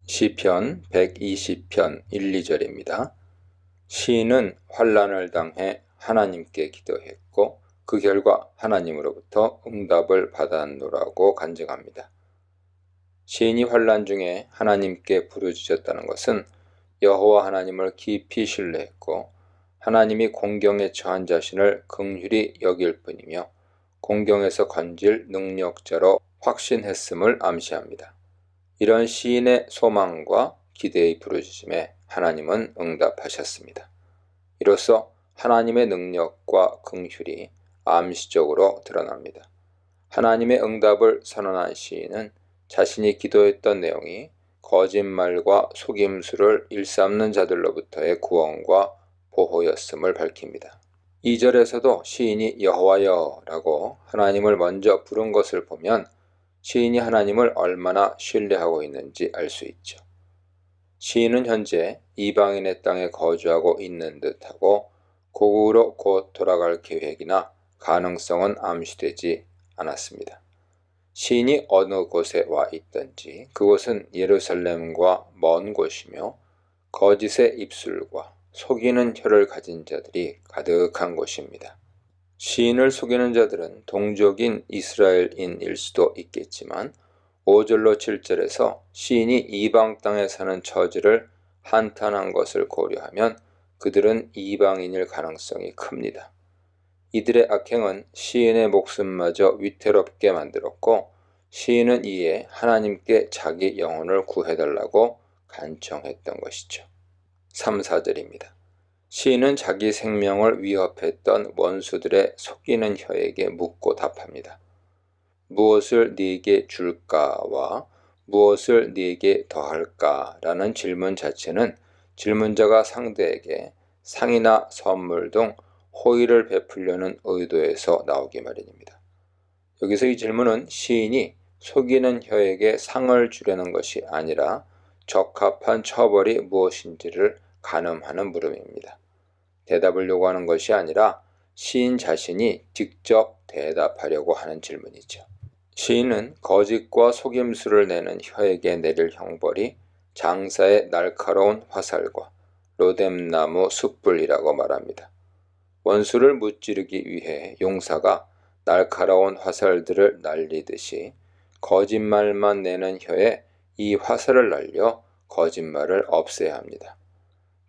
시편 120편 1, 2절입니다. 시인은 환난을 당해 하나님께 기도했고 그 결과 하나님으로부터 응답을 받았노라고 간증합니다. 시인이 환난 중에 하나님께 부르짖었다는 것은 여호와 하나님을 깊이 신뢰했고 하나님이 공경에 처한 자신을 긍휼히 여길 뿐이며 공경에서 건질 능력자로 확신했음을 암시합니다. 이런 시인의 소망과 기대의 부르짖음에 하나님은 응답하셨습니다. 이로써 하나님의 능력과 긍휼이 암시적으로 드러납니다. 하나님의 응답을 선언한 시인은 자신이 기도했던 내용이 거짓말과 속임수를 일삼는 자들로부터의 구원과 보호였음을 밝힙니다. 2절에서도 시인이 여호와여라고 하나님을 먼저 부른 것을 보면 시인이 하나님을 얼마나 신뢰하고 있는지 알 수 있죠. 시인은 현재 이방인의 땅에 거주하고 있는 듯하고 고국으로 곧 돌아갈 계획이나 가능성은 암시되지 않았습니다. 시인이 어느 곳에 와 있든지 그곳은 예루살렘과 먼 곳이며 거짓의 입술과 속이는 혀를 가진 자들이 가득한 곳입니다. 시인을 속이는 자들은 동족인 이스라엘인일 수도 있겠지만 5절로 7절에서 시인이 이방 땅에 사는 처지를 한탄한 것을 고려하면 그들은 이방인일 가능성이 큽니다. 이들의 악행은 시인의 목숨마저 위태롭게 만들었고 시인은 이에 하나님께 자기 영혼을 구해달라고 간청했던 것이죠. 3, 4절입니다. 시인은 자기 생명을 위협했던 원수들의 속이는 혀에게 묻고 답합니다. 무엇을 네게 줄까와 무엇을 네게 더할까 라는 질문 자체는 질문자가 상대에게 상이나 선물 등 호의를 베풀려는 의도에서 나오기 마련입니다. 여기서 이 질문은 시인이 속이는 혀에게 상을 주려는 것이 아니라 적합한 처벌이 무엇인지를 가늠하는 물음입니다. 대답을 요구하는 것이 아니라 시인 자신이 직접 대답하려고 하는 질문이죠. 시인은 거짓과 속임수를 내는 혀에게 내릴 형벌이 장사의 날카로운 화살과 로뎀나무 숯불이라고 말합니다. 원수를 무찌르기 위해 용사가 날카로운 화살들을 날리듯이 거짓말만 내는 혀에 이 화살을 날려 거짓말을 없애야 합니다.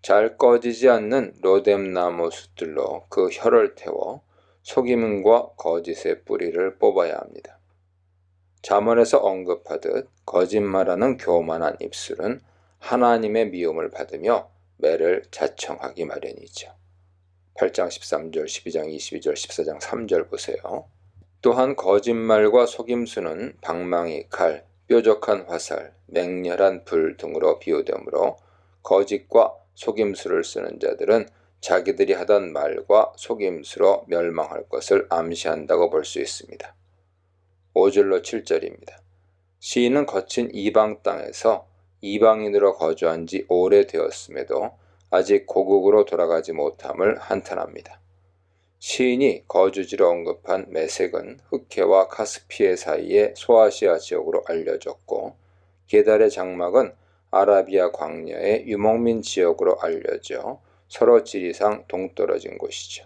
잘 꺼지지 않는 로뎀나무 숯들로 그 혀를 태워 속임과 거짓의 뿌리를 뽑아야 합니다. 잠언에서 언급하듯 거짓말하는 교만한 입술은 하나님의 미움을 받으며 매를 자청하기 마련이죠. 8장 13절, 12장 22절, 14장 3절 보세요. 또한 거짓말과 속임수는 방망이, 칼, 뾰족한 화살, 맹렬한 불 등으로 비유되므로 거짓과 속임수를 쓰는 자들은 자기들이 하던 말과 속임수로 멸망할 것을 암시한다고 볼 수 있습니다. 5절로 7절입니다. 시인은 거친 이방 땅에서 이방인으로 거주한 지 오래되었음에도 아직 고국으로 돌아가지 못함을 한탄합니다. 시인이 거주지로 언급한 메색은 흑해와 카스피해 사이의 소아시아 지역으로 알려졌고 게달의 장막은 아라비아 광야의 유목민 지역으로 알려져 서로 지리상 동떨어진 곳이죠.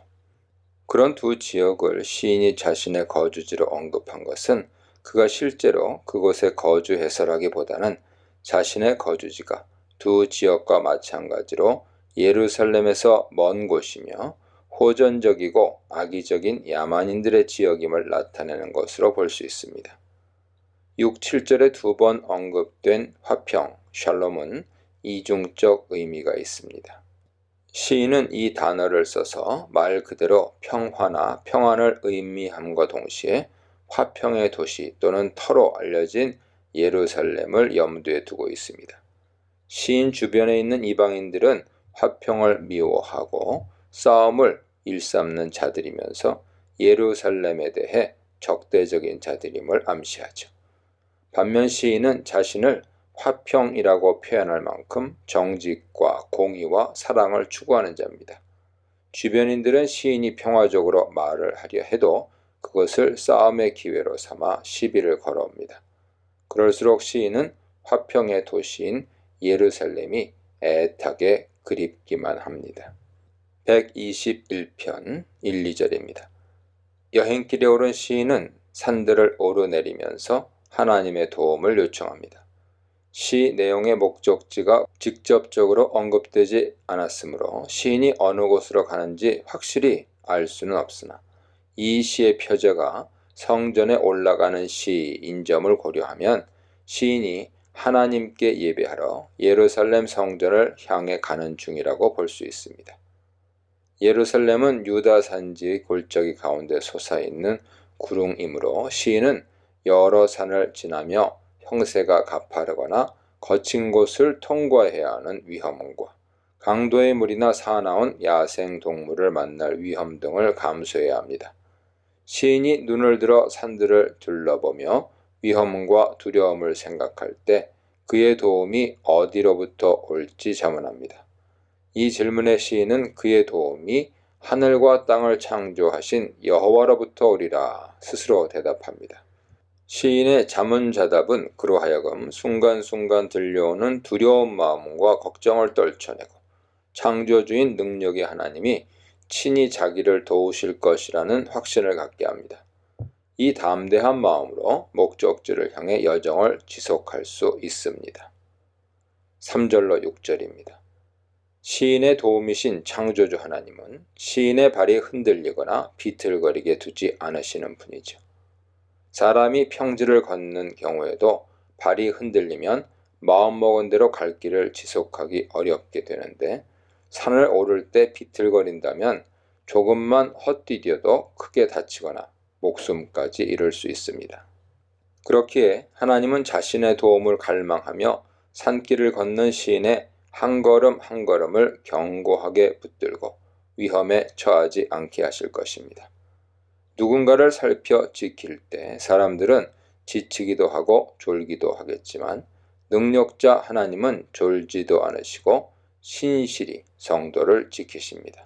그런 두 지역을 시인이 자신의 거주지로 언급한 것은 그가 실제로 그곳에 거주해서라기보다는 자신의 거주지가 두 지역과 마찬가지로 예루살렘에서 먼 곳이며 호전적이고 악의적인 야만인들의 지역임을 나타내는 것으로 볼 수 있습니다. 6, 7절에 두 번 언급된 화평, 샬롬은 이중적 의미가 있습니다. 시인은 이 단어를 써서 말 그대로 평화나 평안을 의미함과 동시에 화평의 도시 또는 터로 알려진 예루살렘을 염두에 두고 있습니다. 시인 주변에 있는 이방인들은 화평을 미워하고 싸움을 일삼는 자들이면서 예루살렘에 대해 적대적인 자들임을 암시하죠. 반면 시인은 자신을 화평이라고 표현할 만큼 정직과 공의와 사랑을 추구하는 자입니다. 주변인들은 시인이 평화적으로 말을 하려 해도 그것을 싸움의 기회로 삼아 시비를 걸어옵니다. 그럴수록 시인은 화평의 도시인 예루살렘이 애타게 그립기만 합니다. 121편 1, 2절입니다. 여행길에 오른 시인은 산들을 오르내리면서 하나님의 도움을 요청합니다. 시 내용의 목적지가 직접적으로 언급되지 않았으므로 시인이 어느 곳으로 가는지 확실히 알 수는 없으나 이 시의 표제가 성전에 올라가는 시인 점을 고려하면 시인이 하나님께 예배하러 예루살렘 성전을 향해 가는 중이라고 볼 수 있습니다. 예루살렘은 유다 산지의 골짜기 가운데 솟아있는 구릉이므로 시인은 여러 산을 지나며 형세가 가파르거나 거친 곳을 통과해야 하는 위험과 강도의 물이나 사나운 야생 동물을 만날 위험 등을 감수해야 합니다. 시인이 눈을 들어 산들을 둘러보며 위험과 두려움을 생각할 때 그의 도움이 어디로부터 올지 자문합니다. 이 질문에 시인은 그의 도움이 하늘과 땅을 창조하신 여호와로부터 오리라 스스로 대답합니다. 시인의 자문자답은 그로 하여금 순간순간 들려오는 두려운 마음과 걱정을 떨쳐내고 창조주인 능력의 하나님이 친히 자기를 도우실 것이라는 확신을 갖게 합니다. 이 담대한 마음으로 목적지를 향해 여정을 지속할 수 있습니다. 3절로 6절입니다. 시인의 도움이신 창조주 하나님은 시인의 발이 흔들리거나 비틀거리게 두지 않으시는 분이죠. 사람이 평지를 걷는 경우에도 발이 흔들리면 마음먹은 대로 갈 길을 지속하기 어렵게 되는데 산을 오를 때 비틀거린다면 조금만 헛디뎌도 크게 다치거나 목숨까지 잃을 수 있습니다. 그렇기에 하나님은 자신의 도움을 갈망하며 산길을 걷는 시인의 한 걸음 한 걸음을 견고하게 붙들고 위험에 처하지 않게 하실 것입니다. 누군가를 살펴 지킬 때 사람들은 지치기도 하고 졸기도 하겠지만 능력자 하나님은 졸지도 않으시고 신실히 성도를 지키십니다.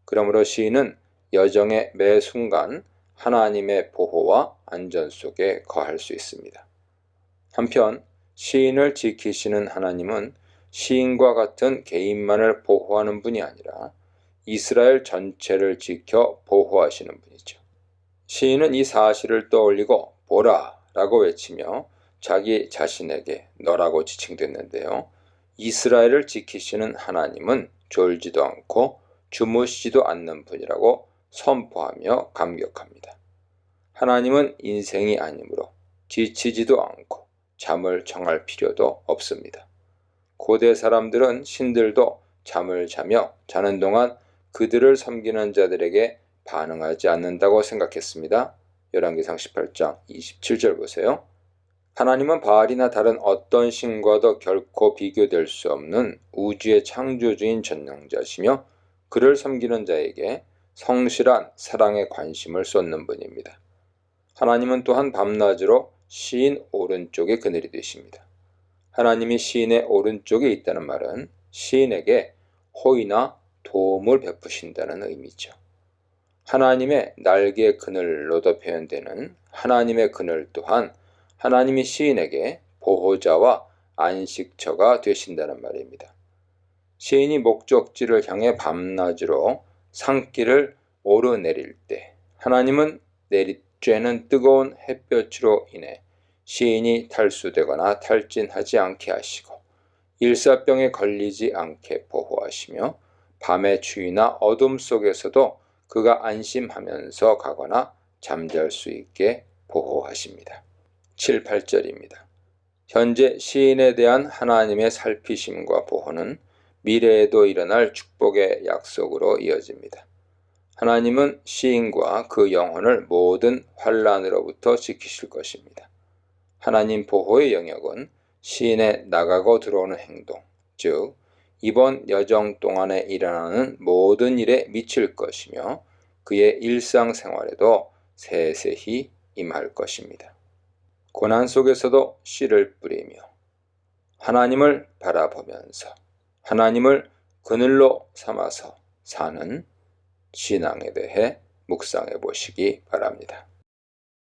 그러므로 시인은 여정의 매 순간 하나님의 보호와 안전 속에 거할 수 있습니다. 한편 시인을 지키시는 하나님은 시인과 같은 개인만을 보호하는 분이 아니라 이스라엘 전체를 지켜 보호하시는 분이죠. 시인은 이 사실을 떠올리고 보라 라고 외치며 자기 자신에게 너라고 지칭됐는데요. 이스라엘을 지키시는 하나님은 졸지도 않고 주무시지도 않는 분이라고 선포하며 감격합니다. 하나님은 인생이 아니므로 지치지도 않고 잠을 청할 필요도 없습니다. 고대 사람들은 신들도 잠을 자며 자는 동안 그들을 섬기는 자들에게 반응하지 않는다고 생각했습니다. 열왕기상 18장 27절 보세요. 하나님은 바알이나 다른 어떤 신과도 결코 비교될 수 없는 우주의 창조주인 전능자시며 그를 섬기는 자에게 성실한 사랑의 관심을 쏟는 분입니다. 하나님은 또한 밤낮으로 시인 오른쪽에 그늘이 되십니다. 하나님이 시인의 오른쪽에 있다는 말은 시인에게 호의나 도움을 베푸신다는 의미죠. 하나님의 날개 그늘로도 표현되는 하나님의 그늘 또한 하나님이 시인에게 보호자와 안식처가 되신다는 말입니다. 시인이 목적지를 향해 밤낮으로 산길을 오르내릴 때 하나님은 내리쬐는 뜨거운 햇볕으로 인해 시인이 탈수되거나 탈진하지 않게 하시고 일사병에 걸리지 않게 보호하시며 밤의 추위나 어둠 속에서도 그가 안심하면서 가거나 잠잘 수 있게 보호하십니다. 7, 8절입니다. 현재 시인에 대한 하나님의 살피심과 보호는 미래에도 일어날 축복의 약속으로 이어집니다. 하나님은 시인과 그 영혼을 모든 환난으로부터 지키실 것입니다. 하나님 보호의 영역은 시인의 나가고 들어오는 행동, 즉 이번 여정 동안에 일어나는 모든 일에 미칠 것이며 그의 일상생활에도 세세히 임할 것입니다. 고난 속에서도 씨를 뿌리며 하나님을 바라보면서 하나님을 그늘로 삼아서 사는 신앙에 대해 묵상해 보시기 바랍니다.